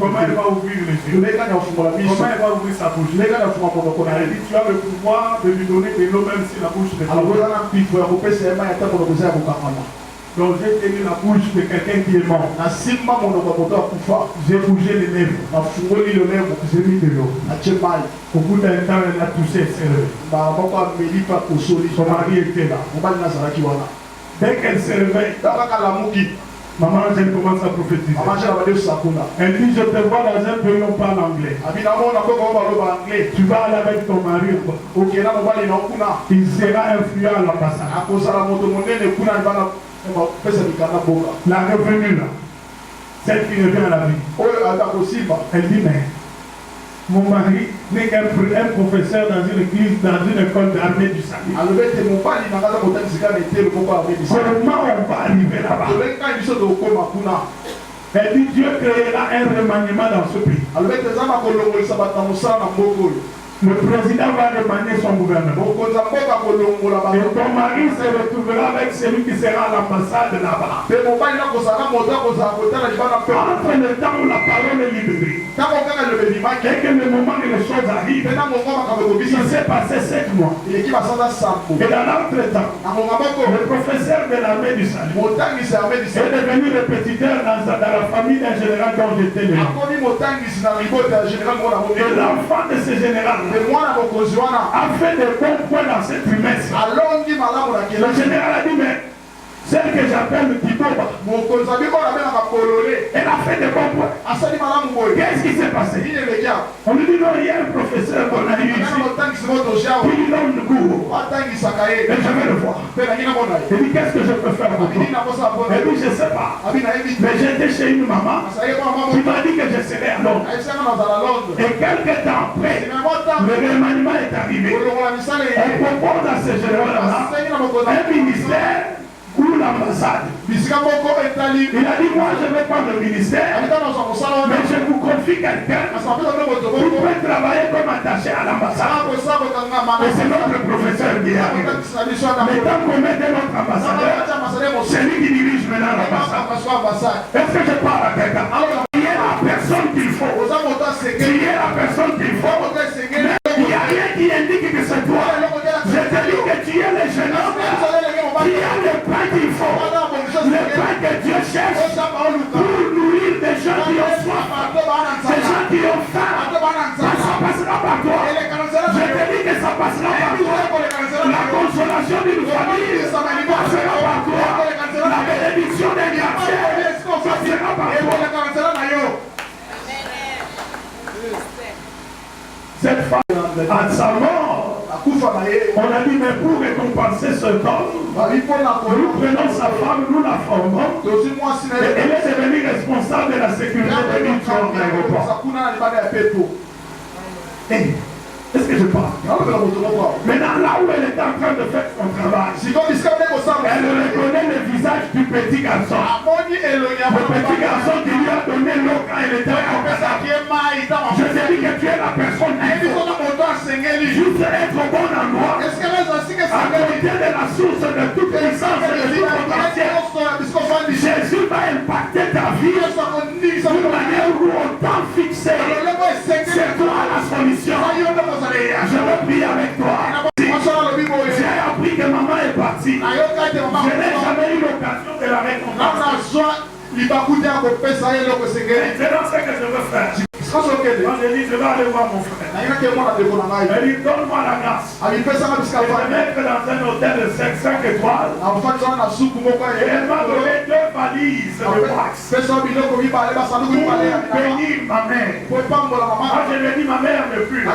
Speaker 1: Comment elle va ouvrir les yeux? Comment elle va ouvrir sa bouche? Elle dit, tu as le pouvoir de lui donner de l'eau même si la bouche n'est pas. Donc j'ai tenu la bouche de quelqu'un qui est mort. J'ai bougé les lèvres. J'ai mis de l'eau. Au bout d'un temps, elle a touché, elle s'est levée. Son mari était là. Dès qu'elle se réveille, maman, elle commence à prophétiser. Elle dit, je te vois dans un pays où on parle anglais. Tu vas aller avec ton mari. Il sera influent à l'ambassade. La revenue là, celle qui revient à la vie. Elle dit, mais mon mari n'est qu'un professeur dans une église, dans une école d'armée du salut. Comment on va arriver là-bas? Elle dit, Dieu créera un remaniement dans ce pays. Le président va remanier son gouvernement. Et ton mari se retrouvera avec celui qui sera à l'ambassade là-bas. Entre le temps où la parole est libérée et que le moment où les choses arrivent, il s'est passé 7 mois. Et dans l'entretemps, le professeur de l'armée du salut est devenu répétiteur dans la famille d'un général dont j'étais le nom. Et l'enfant de ce général a fait des bons points dans ce trimestre. Le général a dit, mais celle que j'appelle Kiboba, elle a fait des bons points. Qu'est-ce qui s'est passé? On lui dit, non, il y a un professeur qu'on a eu ici. Il donne le cours. Et je vais le voir. Il dit, qu'est-ce que je peux faire pour toi? Elle dit, je ne sais pas. Mais j'étais chez une maman qui m'a dit que je serais à Londres. Et quelques temps après, le remaniement est arrivé. On propose à ce général-là un ministère ou l'ambassade. Il a dit, moi je vais prendre le ministère, mais je vous confie quelqu'un qui peut travailler comme attaché à l'ambassade. Et c'est notre professeur qui est arrivé. Mais tant qu'on met notre ambassadeur, c'est lui qui dirige maintenant l'ambassade. Est-ce que je parle à quelqu'un? Il y a la personne qu'il faut. Il y a la personne qu'il faut. Mais il n'y a rien qui indique que c'est toi. Je te dis que tu es le jeune homme qui a le pain qu'il faut. Le pain que Dieu cherche pour nourrir des gens qui ont soif, des gens qui ont faim. Ça passera par toi. Je te dis que ça passera par toi. La consolation d'une famille passera par toi. La bénédiction des quartiers passera par toi. Cette femme, à sa mort, on a dit, mais pour récompenser ce homme, nous prenons sa femme, nous la formons. Et elle est devenue responsable de la sécurité de l'Union de l'aéroport. Est-ce que je parle? Maintenant, là où elle est en train de faire son travail, elle reconnaît le visage du petit garçon. Le petit garçon qui lui a donné l'eau quand elle était en Canada. Je te dis que tu es la personne qui juste être au bon endroit, à côté de la source de toute puissance et de tout potentiel. Jésus va impacter ta vie d'une manière où on t'a fixé. C'est toi la solution. Je vais prier avec toi. J'ai appris que maman est partie. Je n'ai jamais eu l'occasion de la rencontrer. Maintenant, ce que je veux faire, quand je dis, je vais aller voir mon frère. Il dit, donne-moi la grâce. Je vais mettre dans un hôtel de 5 étoiles. Et elle m'a donné 2 valises de wax pour bénir ma mère. Quand je lui ai dit, ma mère ne plus. Je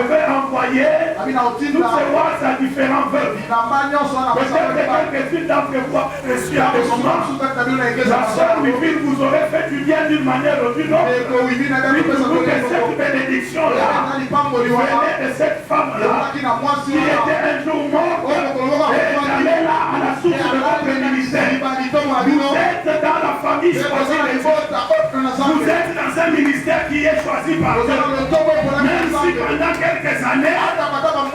Speaker 1: vais envoyer tous ces wax à différents vœux. Peut-être que quelques-unes d'entre vous avez reçu avec moi. La sœur Wivine, vous aurez fait du bien d'une manière ou d'une autre. Vous que cette bénédiction-là venait de cette femme-là qui était un jour morte et allait là à la source de votre ministère. Vous êtes dans la famille choisie de Dieu. Vous êtes dans un ministère qui est choisi par Dieu. Même si pendant quelques années,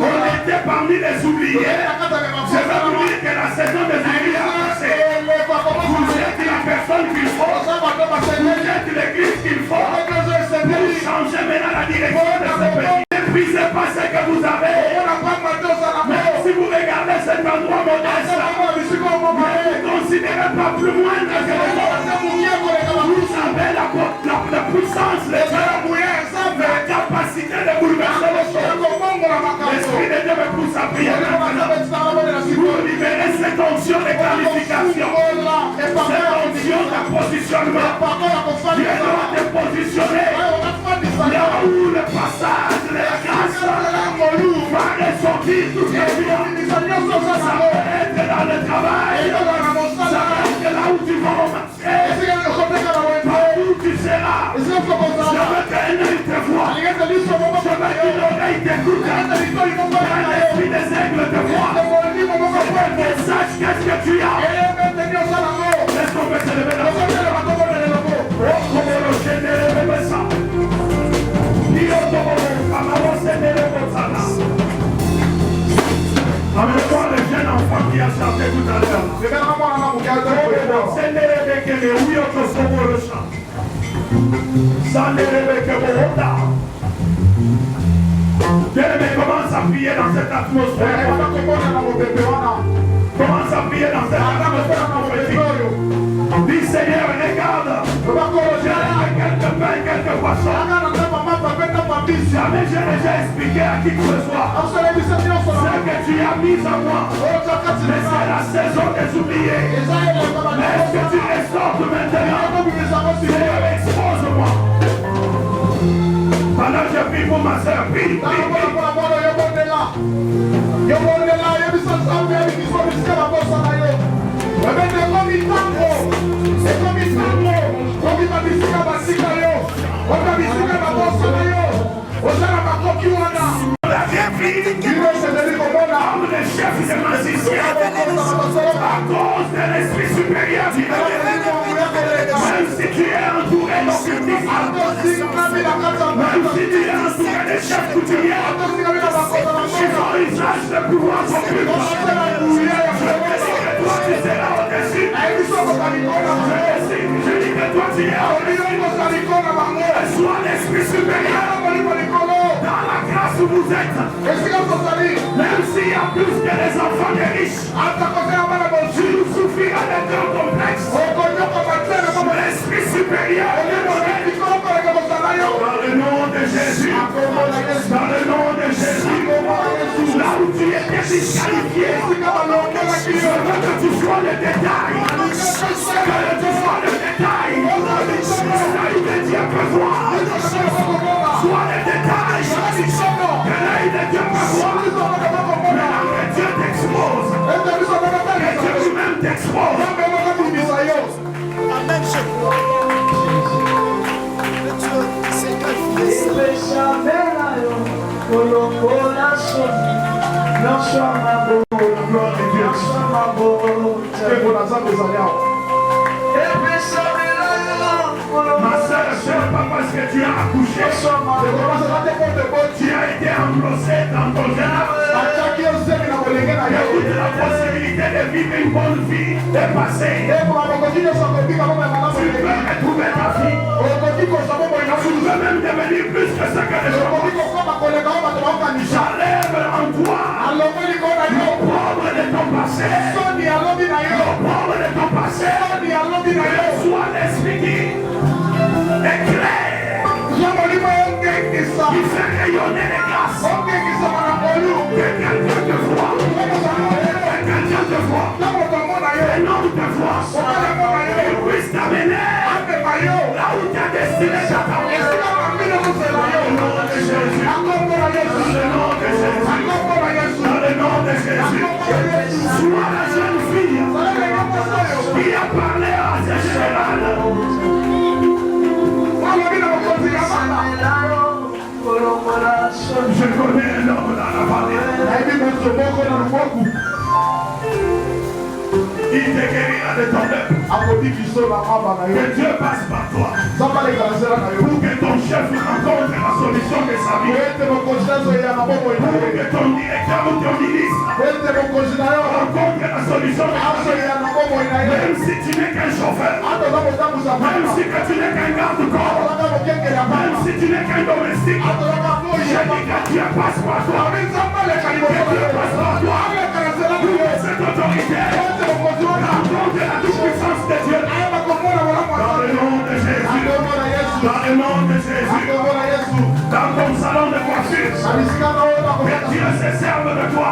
Speaker 1: on était parmi les oubliés, je veux vous dire que la saison des oubliés a passé. Vous êtes la personne qu'il faut. Vous êtes l'église qu'il faut. Pour changer maintenant la direction de ce pays. N'épuisez pas ce que vous avez. Même si vous regardez cet endroit modeste, ne considérez pas plus moindre que les autres. Vous avez la puissance, la capacité de bouleverser les choses. L'Esprit de Dieu me pousse à prier pour libérer cette onction de qualification, cette onction de positionnement. Dieu doit te positionner là où le passage de la grâce va ressortir toute la vie. Ça peut être dans le travail, ça peut être là où tu vas marcher, partout où tu seras. Je veux qu'un œil te voie, je veux qu'une oreille t'écoute, qu'un esprit des aigles te voie, je veux que sache qu'est-ce que tu as. Est-ce qu'on peut se lever là? Amène-moi le jeune enfant qui a chanté tout à l'heure. Bien-aimé, commence à prier dans cette atmosphère. Commence à prier dans cette atmosphère prophétique. Dis Seigneur, regarde. J'ai quelques pains, quelques poissons. Jamais j'ai déjà expliqué à qui que ce soit ce que tu as mis en moi. Mais c'est la saison des oubliés. Mais est-ce que tu ressors maintenant? Seigneur, expose-moi. Pendant que je prie pour ma soeur, prie. Comme le chef des magiciens, à cause de l'esprit supérieur, même si tu es entouré d'occultisme, même si tu es entouré de chefs coutumiers, qui font usage de pouvoir occulte, je dis que toi tu seras au-dessus. Je dis que toi tu es au-dessus. Sois l'esprit supérieur. Dans la grâce où vous êtes, même s'il y a plus que les enfants des riches, tu nous suffiras d'être un complexe. L'esprit supérieur est dans le nom de Jésus. Dans le nom de Jésus. Là où tu étais disqualifié, je veux que tu sois le détail. Que tu sois le détail. L'œil de Dieu peut voir. Sois le détail. Que l'œil de Dieu peut voir. Maintenant que Dieu t'expose. Que Dieu lui-même t'expose.
Speaker 2: Amen, je crois.
Speaker 1: Ma soeur, ce n'est pas parce que tu as accouché, tu as été engrossé dans ton jeune. Écoute, la possibilité de vivre une bonne vie est passée. Tu peux retrouver ta vie. Tu peux même devenir plus que ce que les autres. J'enlève en toi l'opprobre de ton passé. L'opprobre de ton passé. Soit l'esprit qui éclaire. Qui fait rayonner les grâces. Que quelqu'un te voit. Que quelqu'un te voit. Un homme te voit. Il puisse t'amener là où tu as destiné ta parole. Dans le nom de Jésus. Dans le nom de Jésus. Sois la jeune fille qui a parlé à ce général. Je connais un homme dans la vallée. Il te guérira de ton œuvre. Que Dieu passe par toi. Pour que ton chef rencontre la solution de sa vie. Pour que ton directeur ou ton ministre rencontre la solution de sa vie. Même si tu n'es qu'un chauffeur. Même si tu n'es qu'un garde-corps. Même si tu n'es qu'un domestique. Je dis que Dieu passe par toi. Que Dieu passe par toi. Cette autorité rencontre la toute-puissance de Dieu. Dans le nom de Jésus. Dans le nom de Jésus. Dans ton salon de coiffure. Que Dieu se serve de toi.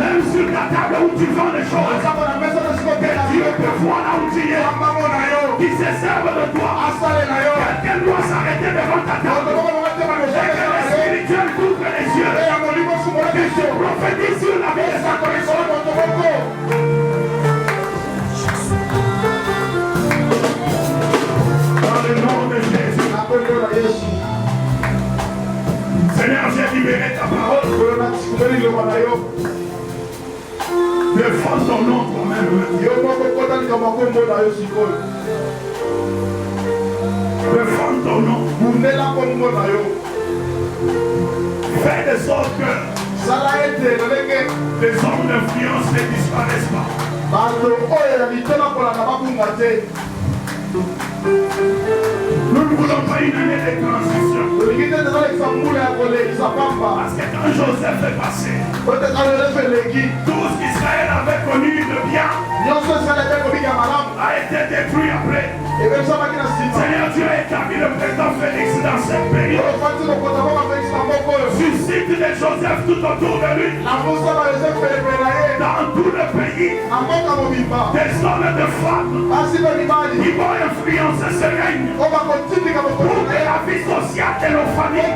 Speaker 1: Même sur ta table où tu vends des choses. Que Dieu te voit là où tu es. Qui se serve de toi. Quelqu'un doit s'arrêter devant ta table. Et que le spirituel couvre les yeux. Que je prophétise sur la vie de sa connaissance. Dans le nom de Jésus. Seigneur, j'ai libéré ta parole. Défends ton nom toi-même. Défends ton nom. Fais de sorte que les hommes d'influence ne disparaissent pas. Nous ne voulons pas une année de transition. Parce que quand Joseph est passé, tout ce qu'Israël avait connu de bien a été détruit après. Seigneur, tu as établi le président Félix dans cette période. Suscite des Joseph tout autour de lui. Dans tout le pays, des hommes et des femmes qui vont influencer ce règne pour que la vie sociale de nos familles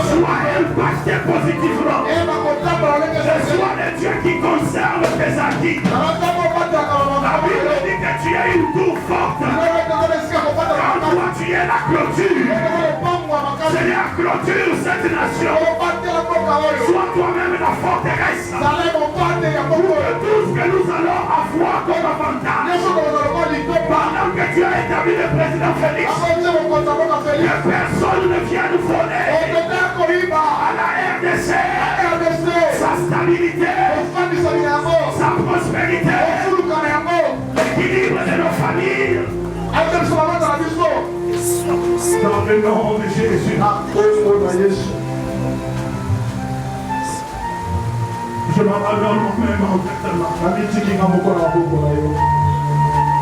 Speaker 1: soit impactée positivement. Je sois le Dieu qui conserve tes acquis. La Bible dit que tu es une tour forte. Quand toi tu es la clôture. Seigneur, clôture cette nation. Sois toi-même la forteresse. Pour que tout ce que nous allons avoir comme avantage, pendant que tu as établi le président Félix, que personne ne vienne voler à la RDC sa stabilité, sa prospérité, l'équilibre de nos familles. Dans le nom de Jésus. Je m'abandonne moi-même en fait.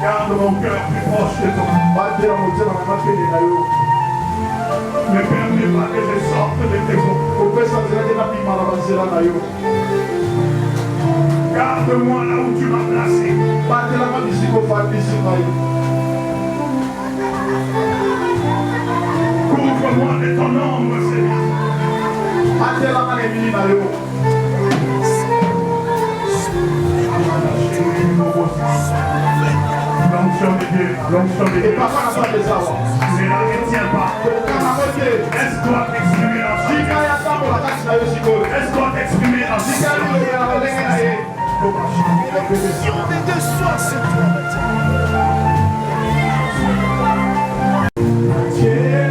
Speaker 1: Garde mon cœur plus proche de toi. Ne permets pas que je sorte de tes eaux. Garde-moi là où tu m'as placé. Couvre-moi de ton ombre, Seigneur. L'onction de Dieu, l'onction de Dieu. Ne la retiens pas. Laisse-toi t'exprimer dans ce Laisse-toi t'exprimer dans ce si on est de soi, c'est toi.
Speaker 2: Yeah.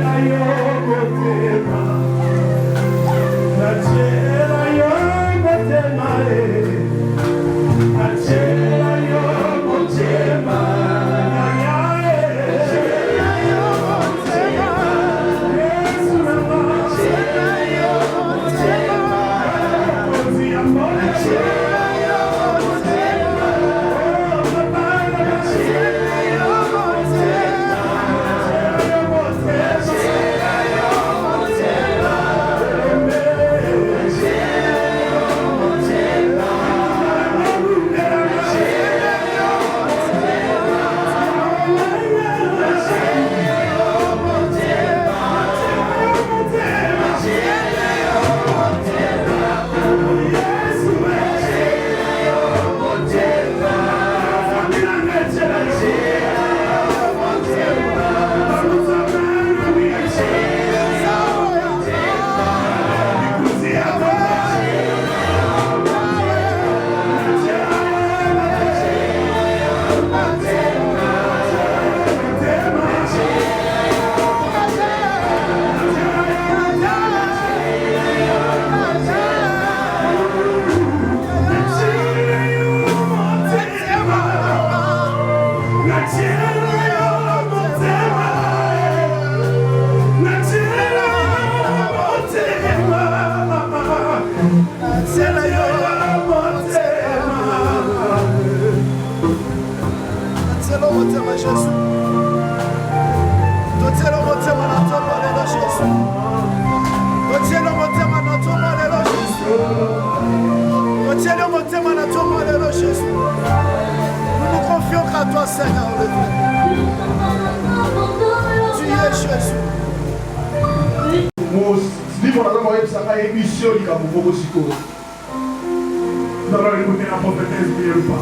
Speaker 1: Nous allons écouter la prophétesse Bielpa.